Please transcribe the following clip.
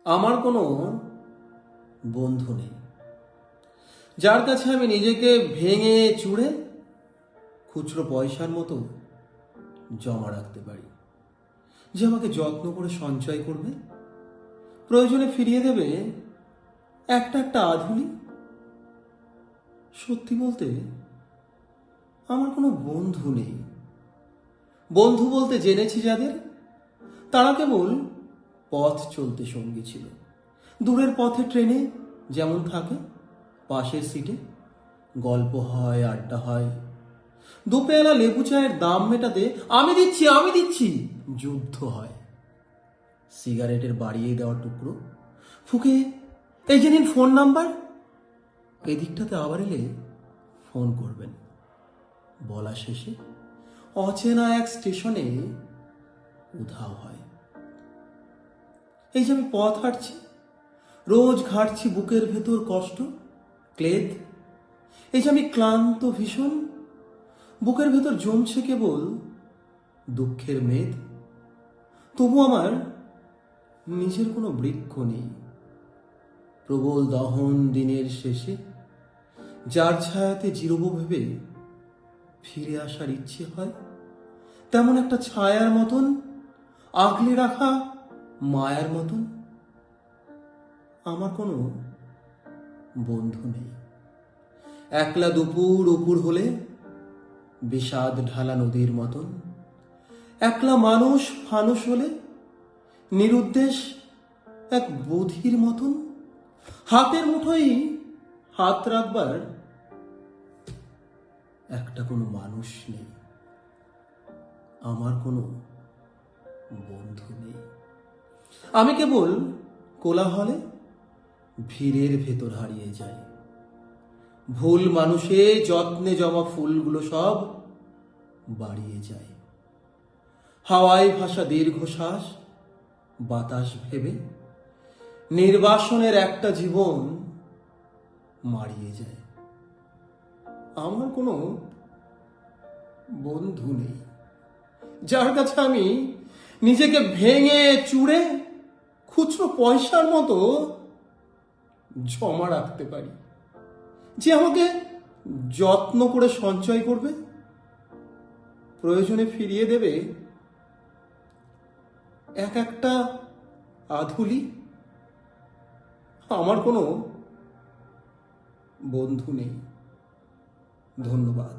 আমার কোনো বন্ধু নেই যার কাছে আমি নিজেকে ভেঙে চুড়ে খুচরো পয়সার মতো জমা রাখতে পারি, যে আমাকে যত্ন করে সঞ্চয় করবে, প্রয়োজনে ফিরিয়ে দেবে একটা একটা আধুলি। সত্যি বলতে আমার কোনো বন্ধু নেই। বন্ধু বলতে জেনেছি যাদের, তারা কেবল পথ চলতে সঙ্গী ছিল। দূরের পথে ট্রেনে যেমন থাকে, পাশের সিটে গল্প হয়, আড্ডা হয়, দুপেয়ালা লেবু চায়ের দাম মেটাতে আমি দিচ্ছি যুদ্ধ হয়। সিগারেটের বাড়িয়ে দেওয়া টুকরো ফুকে এই যে নিন ফোন নাম্বার, এদিকটাতে আবার এলে ফোন করবেন বলা শেষে অচেনা এক স্টেশনে উধাও হয়। এই যে আমি পথ হাঁটছি, রোজ ঘাটছি বুকের ভেতর কষ্ট ক্লেদ। এই যে আমি ক্লান্ত ভীষণ, বুকের ভেতর জমছে কেবল দুঃখের মেদ। তবু আমার নিজের কোনো বৃক্ষ নেই। প্রবল দহন দিনের শেষে যার ছায়াতে জিরব ভেবে ফিরে আসার ইচ্ছে হয়, তেমন একটা ছায়ার মতন, আগলে রাখা মায়ার মতন আমার কোনো বন্ধু নেই। একলা দুপুর উপুর হলে বিষাদ ঢালা নদীর মতন, একলা মানুষ ফানুষ হলে নিরুদ্দেশ এক বধির মতন, হাতের মুঠোই হাত রাখবার একটা কোনো মানুষ নেই। আমার কোনো বন্ধু নেই। আমি কেবল কোলাহলে ভিড়ের ভেতর হারিয়ে যাই। ভুল মানুষে যত্নে জমা ফুলগুলো সব বাড়িয়ে যায়। হাওয়ায় ভাসা দীর্ঘশ্বাস বাতাস ভেবে নির্বাসনের একটা জীবন মারিয়ে যায়। আমার কোনো বন্ধু নেই যার কাছে আমি নিজেকে ভেঙে চুড়ে খুচরো পয়সার মতো জমা রাখতে পারি, যে আমাকে যত্ন করে সঞ্চয় করবে, প্রয়োজনে ফিরিয়ে দেবে এক একটা আধুলি। আমার কোনো বন্ধু নেই। ধন্যবাদ।